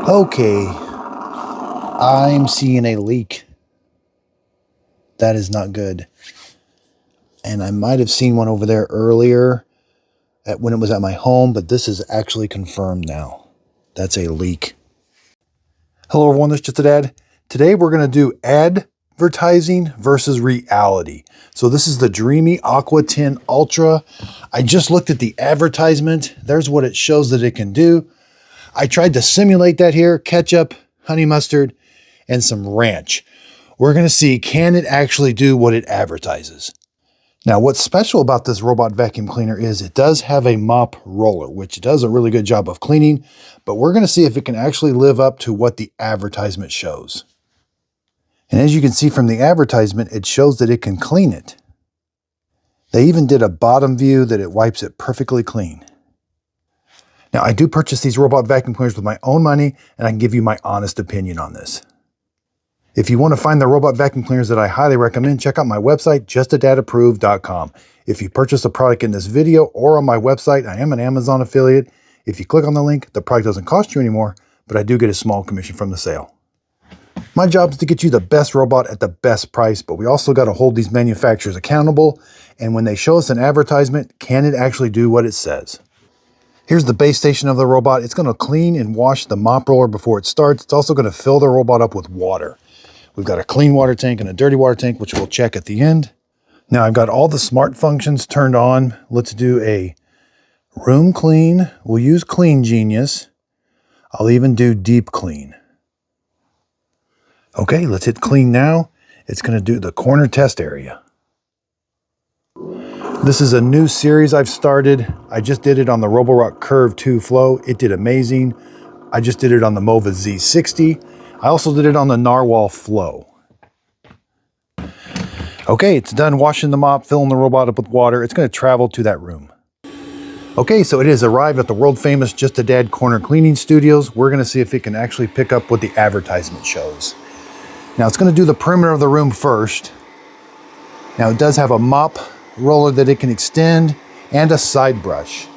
Okay, I'm seeing a leak. That is not good. And I might have seen one over there earlier when it was at my home, but this is actually confirmed now. That's a leak. Hello everyone, this is Just a Dad. Today we're going to do advertising versus reality. So this is the Dreame Aqua 10 Ultra. I just looked at the advertisement. There's what it shows that it can do. I tried to simulate that here, ketchup, honey mustard, and some ranch. We're going to see, can it actually do what it advertises? Now, what's special about this robot vacuum cleaner is it does have a mop roller, which does a really good job of cleaning, but we're going to see if it can actually live up to what the advertisement shows. And as you can see from the advertisement, it shows that it can clean it. They even did a bottom view that it wipes it perfectly clean. Now, I do purchase these robot vacuum cleaners with my own money, and I can give you my honest opinion on this. If you want to find the robot vacuum cleaners that I highly recommend, check out my website, justadadapproved.com. If you purchase a product in this video or on my website, I am an Amazon affiliate. If you click on the link, the product doesn't cost you anymore, but I do get a small commission from the sale. My job is to get you the best robot at the best price, but we also got to hold these manufacturers accountable. And when they show us an advertisement, can it actually do what it says? Here's the base station of the robot. It's going to clean and wash the mop roller before it starts. It's also going to fill the robot up with water. We've got a clean water tank and a dirty water tank, which we'll check at the end. Now I've got all the smart functions turned on. Let's do a room clean. We'll use Clean Genius. I'll even do deep clean. Okay, let's hit clean now. It's going to do the corner test area. This is a new series I've started. I just did it on the Roborock Curve 2 Flow. It did amazing. I just did it on the Mova Z60. I also did it on the Narwhal Flow. Okay, it's done washing the mop, filling the robot up with water. It's going to travel to that room. Okay, so it has arrived at the world famous Just a Dad Corner Cleaning Studios. We're going to see if it can actually pick up what the advertisement shows. Now it's going to do the perimeter of the room first. Now it does have a mop roller that it can extend and a side brush.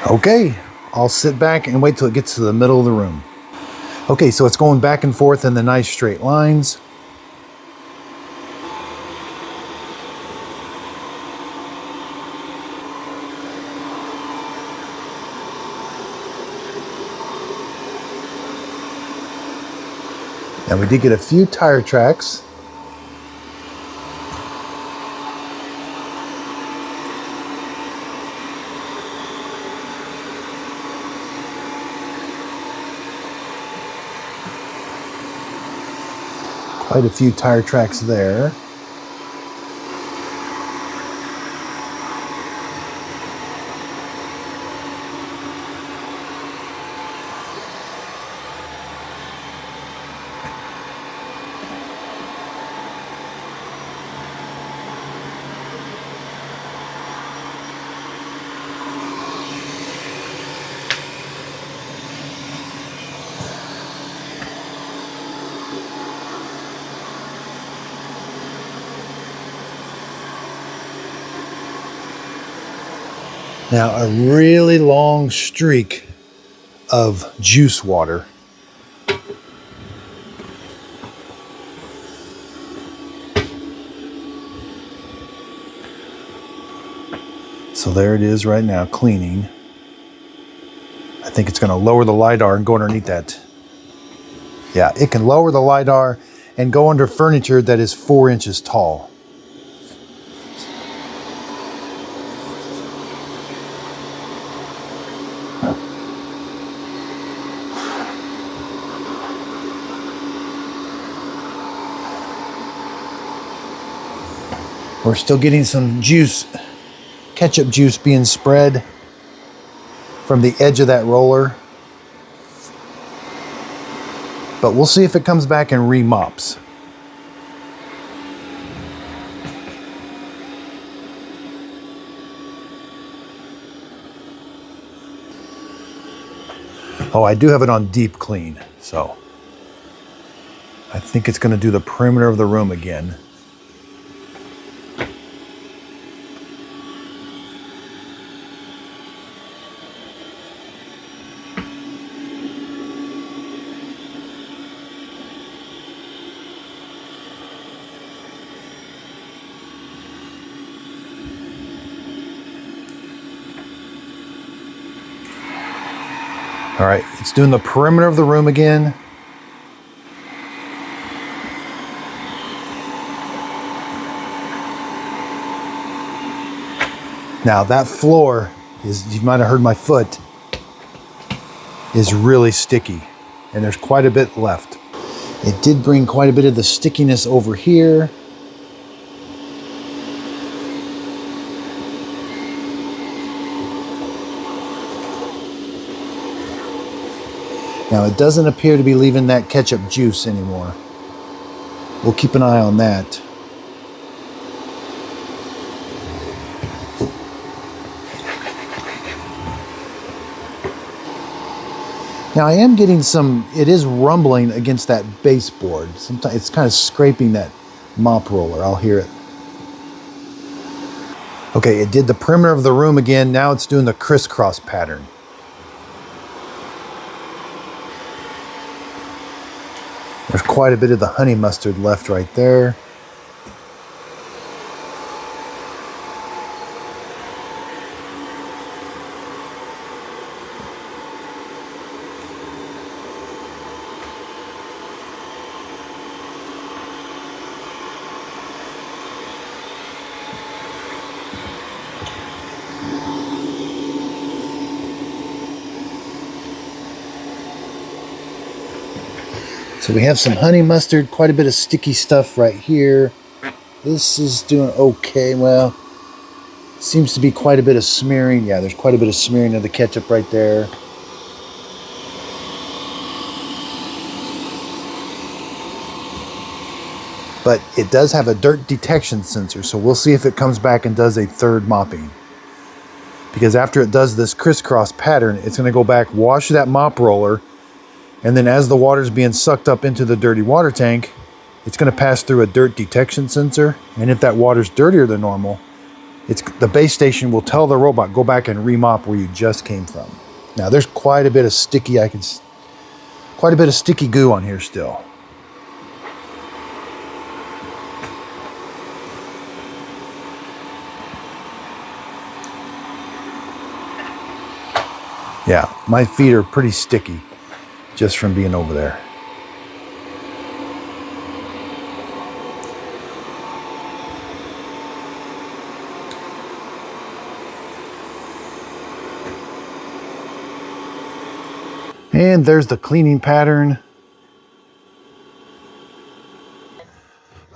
Okay, I'll sit back and wait till it gets to the middle of the room. Okay, so it's going back and forth in the nice straight lines. And we did get a few tire tracks. Quite a few tire tracks there. Now a really long streak of juice water. So there it is right now, cleaning. I think it's going to lower the LiDAR and go underneath that. Yeah, it can lower the LiDAR and go under furniture that is 4 inches tall. We're still getting some juice, ketchup juice being spread from the edge of that roller. But we'll see if it comes back and remops. Oh, I do have it on deep clean, so I think it's going to do the perimeter of the room again. All right, it's doing the perimeter of the room again. Now that floor is, you might have heard my foot, is really sticky, and there's quite a bit left. It did bring quite a bit of the stickiness over here. Now it doesn't appear to be leaving that ketchup juice anymore. We'll keep an eye on that. Now I am getting some, it is rumbling against that baseboard. Sometimes it's kind of scraping that mop roller. I'll hear it. Okay, it did the perimeter of the room again. Now it's doing the crisscross pattern. There's quite a bit of the honey mustard left right there. So we have some honey mustard, quite a bit of sticky stuff right here. This is doing okay. Well, seems to be quite a bit of smearing. Yeah, there's quite a bit of smearing of the ketchup right there. But it does have a dirt detection sensor, so we'll see if it comes back and does a third mopping. Because after it does this crisscross pattern, it's going to go back, wash that mop roller, and then as the water's being sucked up into the dirty water tank, it's going to pass through a dirt detection sensor. And if that water's dirtier than normal, the base station will tell the robot, go back and remop where you just came from. Now there's quite a bit of sticky, quite a bit of sticky goo on here still. Yeah, my feet are pretty sticky just from being over there. And there's the cleaning pattern.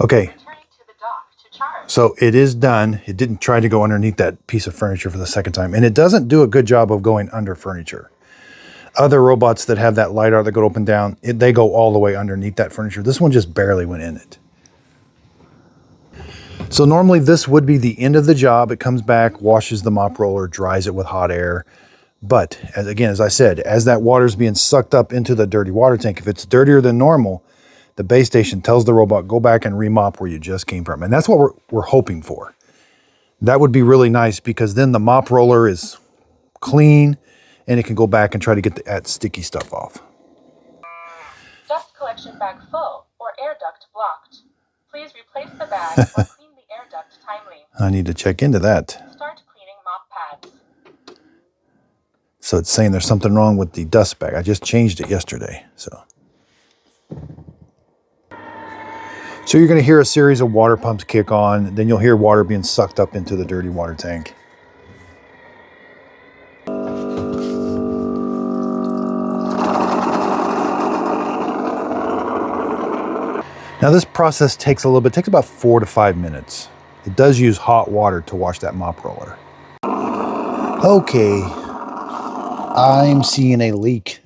Okay, so it is done. It didn't try to go underneath that piece of furniture for the second time. And it doesn't do a good job of going under furniture. Other robots that have that LiDAR that go up and down, they go all the way underneath that furniture. This one just barely went in it. So normally this would be the end of the job. It comes back, washes the mop roller, dries it with hot air. But as I said, as that water is being sucked up into the dirty water tank, if it's dirtier than normal, the base station tells the robot, go back and remop where you just came from. And that's what we're hoping for. That would be really nice because then the mop roller is clean and it can go back and try to get that sticky stuff off. Dust collection bag full or air duct blocked. Please replace the bag or clean the air duct timely. I need to check into that. Start cleaning mop pads. So it's saying there's something wrong with the dust bag. I just changed it yesterday. So you're going to hear a series of water pumps kick on. Then you'll hear water being sucked up into the dirty water tank. Now this process takes a little bit, it takes about 4 to 5 minutes. It does use hot water to wash that mop roller. Okay, I'm seeing a leak.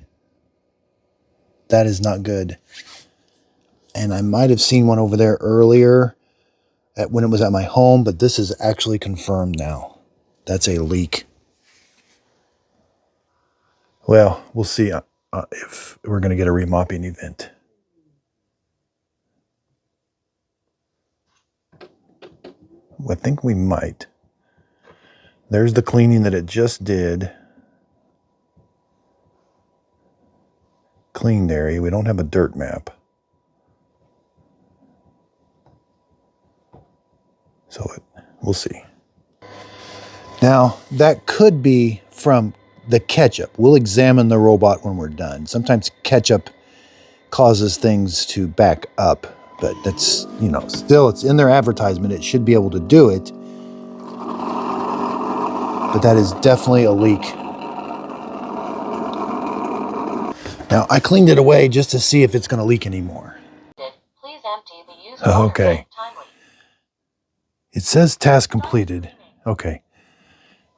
That is not good. And I might have seen one over there earlier when it was at my home, but this is actually confirmed now. That's a leak. Well, we'll see if we're going to get a remopping event. I think we might. There's the cleaning that it just did. Cleaned area. We don't have a dirt map. So we'll see. Now, that could be from the ketchup. We'll examine the robot when we're done. Sometimes ketchup causes things to back up, but that's, still it's in their advertisement. It should be able to do it. But that is definitely a leak. Now, I cleaned it away just to see if it's going to leak anymore. Please empty the used Okay. It says task completed. Okay.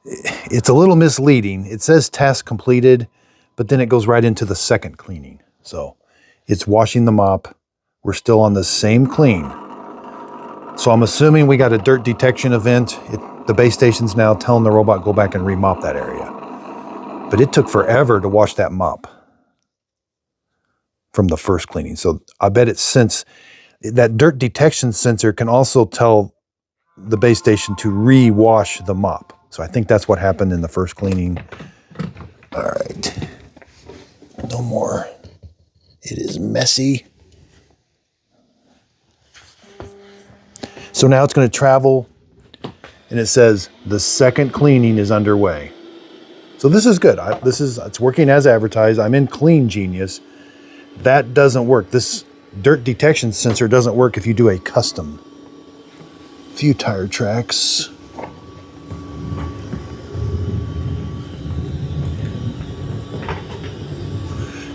It's a little misleading. It says task completed, but then it goes right into the second cleaning. So it's washing the mop. We're still on the same clean. So I'm assuming we got a dirt detection event. The base station's now telling the robot go back and remop that area. But it took forever to wash that mop from the first cleaning. So I bet it's since that dirt detection sensor can also tell the base station to re-wash the mop. So I think that's what happened in the first cleaning. All right. No more. It is messy. So now it's going to travel, and it says the second cleaning is underway. So this is good. It's working as advertised. I'm in Clean Genius. That doesn't work. This dirt detection sensor doesn't work if you do a custom. Few tire tracks.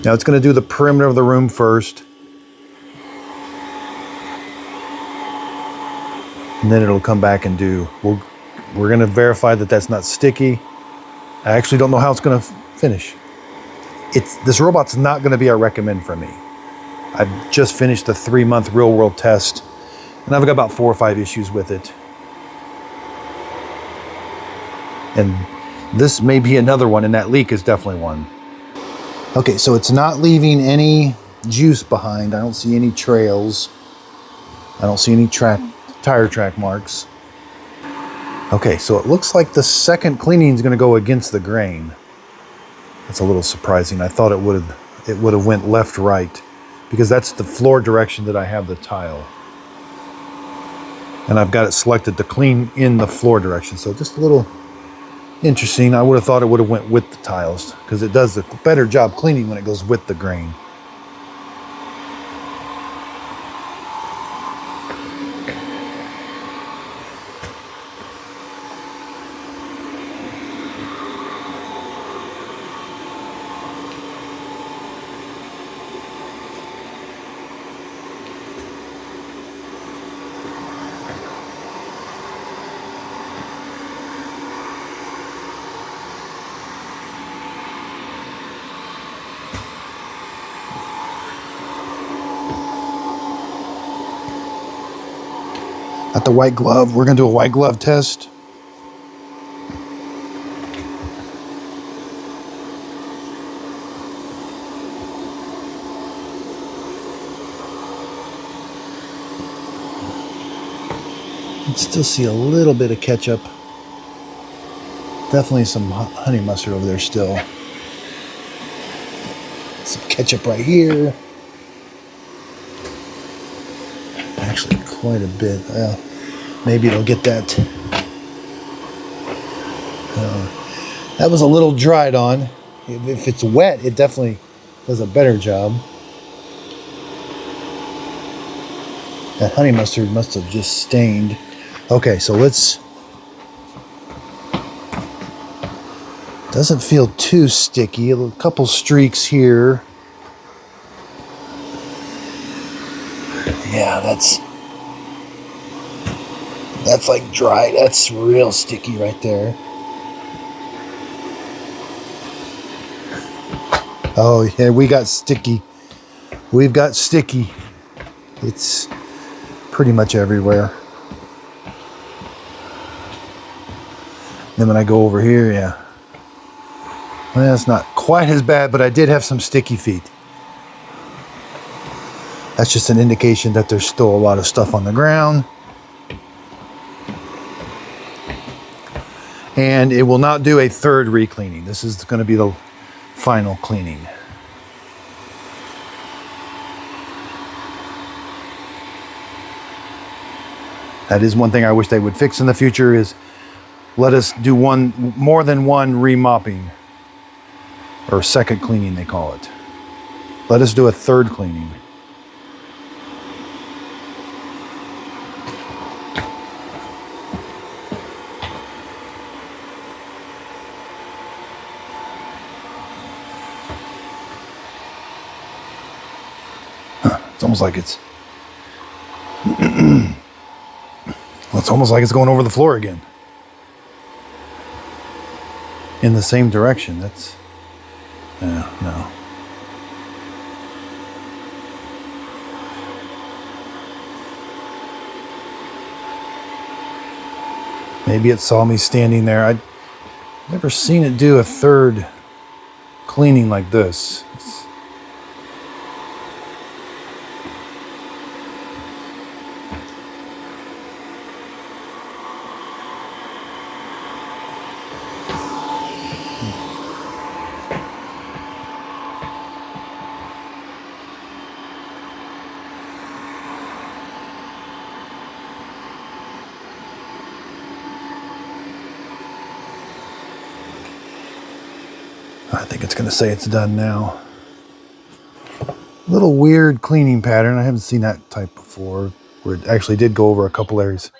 Now it's going to do the perimeter of the room first. And then it'll come back and we're going to verify that that's not sticky. I actually don't know how it's going to finish. This robot's not going to be a recommend for me. I've just finished the 3-month real world test, and I've got about 4 or 5 issues with it. And this may be another one, and that leak is definitely one. Okay, so it's not leaving any juice behind. I don't see any trails. I don't see any tire track marks. Okay, so it looks like the second cleaning is going to go against the grain. That's a little surprising. I thought it would have went left, right, because that's the floor direction that I have the tile. And I've got it selected to clean in the floor direction. So just a little interesting. I would have thought it would have went with the tiles, because it does a better job cleaning when it goes with the grain. At the white glove, we're going to do a white glove test. You can still see a little bit of ketchup. Definitely some honey mustard over there still. Some ketchup right here. Actually, quite a bit. Maybe it'll get that. That was a little dried on. If it's wet, it definitely does a better job. That honey mustard must have just stained. Okay, so doesn't feel too sticky. A couple streaks here. Yeah, That's like dry. That's real sticky right there. Oh, yeah, we got sticky. We've got sticky. It's pretty much everywhere. Then when I go over here, yeah. Well, it's not quite as bad, but I did have some sticky feet. That's just an indication that there's still a lot of stuff on the ground. And it will not do a third re-cleaning. This is going to be the final cleaning. That is one thing I wish they would fix in the future, is let us do more than one remopping, or second cleaning they call it. Let us do a third cleaning. It's almost like it's well, it's almost like it's going over the floor again in the same direction. That's no. Maybe it saw me standing there. I'd never seen it do a third cleaning like this. I think it's going to say it's done now. Little weird cleaning pattern. I haven't seen that type before, where it actually did go over a couple areas.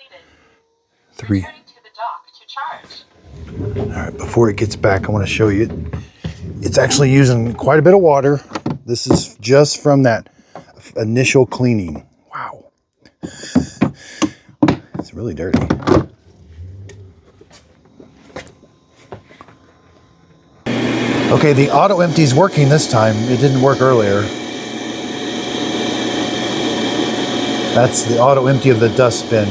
3. Returning to the dock to charge. All right, before it gets back, I want to show you. It's actually using quite a bit of water. This is just from that initial cleaning. Wow. It's really dirty. Okay, the auto empty's working this time. It didn't work earlier. That's the auto empty of the dust bin.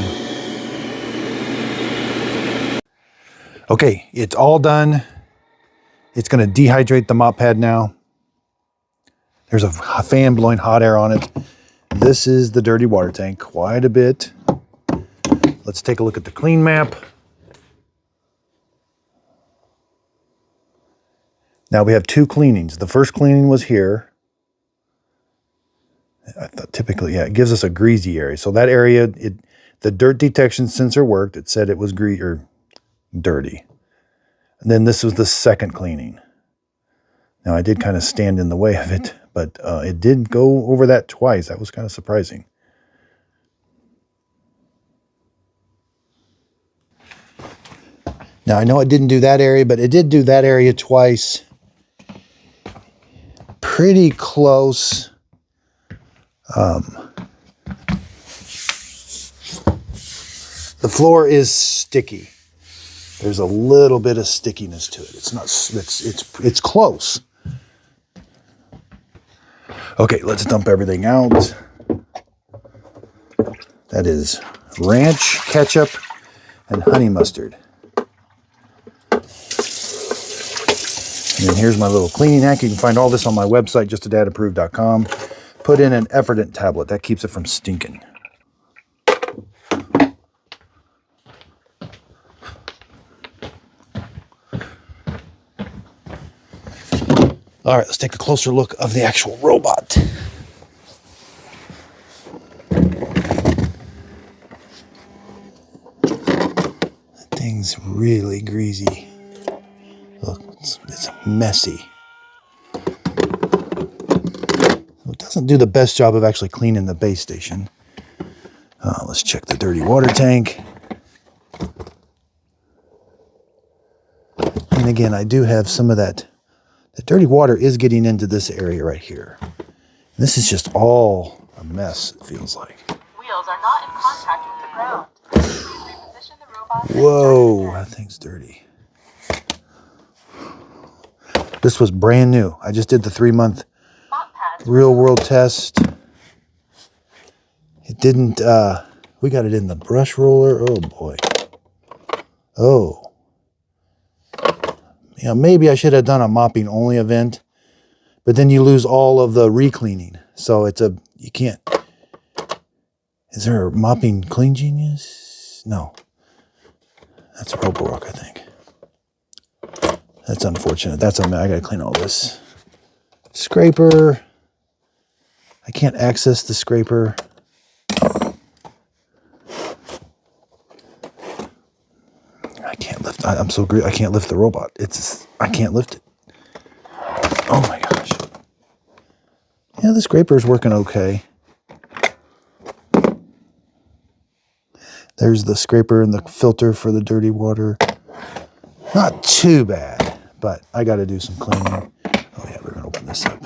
Okay, it's all done. It's going to dehydrate the mop pad now. There's a fan blowing hot air on it. This is the dirty water tank, quite a bit. Let's take a look at the clean map. Now we have 2 cleanings. The first cleaning was here. I thought typically, yeah, it gives us a greasy area. So that area, the dirt detection sensor worked. It said it was dirty. And then this was the second cleaning. Now I did kind of stand in the way of it, but it did go over that twice. That was kind of surprising. Now I know it didn't do that area, but it did do that area twice. Pretty close. The floor is sticky. There's a little bit of stickiness to it. It's not. It's close. Okay, let's dump everything out. That is ranch, ketchup, and honey mustard. And then here's my little cleaning hack. You can find all this on my website, justadadapproved.com. Put in an Effordent tablet. That keeps it from stinking. All right, let's take a closer look of the actual robot. That thing's really greasy. Look, it's messy. It doesn't do the best job of actually cleaning the base station. Let's check the dirty water tank. And again, I do have some of that. The dirty water is getting into this area right here. This is just all a mess, it feels like. Wheels are not in contact with the ground. Please process Whoa, dirty that thing's dirty. This was brand new. I just did the 3-month mop pads. real world test. It didn't, we got it in the brush roller. Oh boy. Oh. Yeah, maybe I should have done a mopping only event, but then you lose all of the re-cleaning. So you can't. Is there a mopping clean genius? No. That's Roborock, I think. That's unfortunate. I gotta clean all this. Scraper. I can't access the scraper. I can't lift. I'm so great. I can't lift the robot. I can't lift it. Oh my gosh. Yeah, the scraper's working okay. There's the scraper and the filter for the dirty water. Not too bad, but I got to do some cleaning. Oh yeah, we're going to open this up.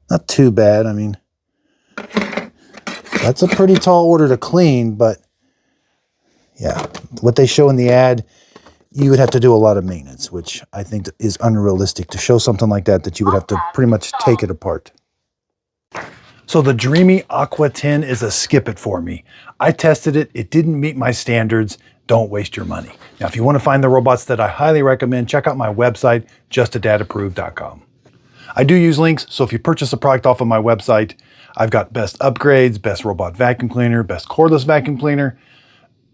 Not too bad. I mean, that's a pretty tall order to clean, but yeah, what they show in the ad, you would have to do a lot of maintenance, which I think is unrealistic to show something like that you would have to pretty much take it apart. So the Dreame Aqua 10 is a skip it for me. I tested it. It didn't meet my standards. Don't waste your money. Now, if you want to find the robots that I highly recommend, check out my website, justadadapproved.com. I do use links, so if you purchase a product off of my website, I've got best upgrades, best robot vacuum cleaner, best cordless vacuum cleaner.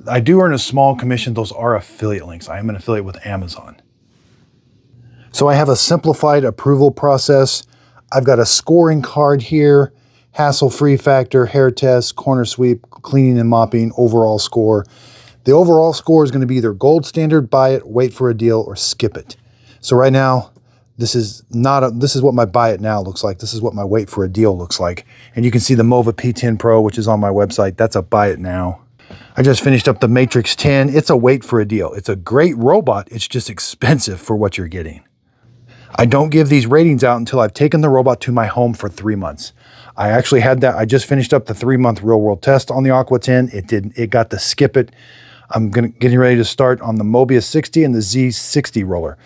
I do earn a small commission. Those are affiliate links. I am an affiliate with Amazon. So I have a simplified approval process. I've got a scoring card here, hassle-free factor, hair test, corner sweep, cleaning and mopping, overall score. The overall score is going to be either gold standard, buy it, wait for a deal, or skip it. So right now, this is what my buy it now looks like. This is what my wait for a deal looks like. And you can see the Mova P10 Pro, which is on my website. That's a buy it now. I just finished up the Matrix 10. It's a wait for a deal. It's a great robot. It's just expensive for what you're getting. I don't give these ratings out until I've taken the robot to my home for 3 months. I actually had that. I just finished up the 3-month real world test on the Aqua 10. It got to skip it. I'm getting ready to start on the Mobius 60 and the Z60 roller.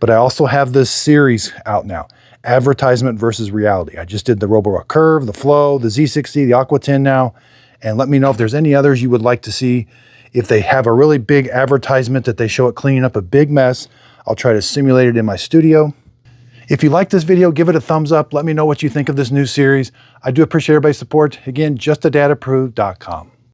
But I also have this series out now, advertisement versus reality. I just did the Roborock Curve, the Flow, the Z60, the Aqua 10 now. And let me know if there's any others you would like to see. If they have a really big advertisement that they show it cleaning up a big mess, I'll try to simulate it in my studio. If you like this video, give it a thumbs up. Let me know what you think of this new series. I do appreciate everybody's support. Again, justadadapproved.com.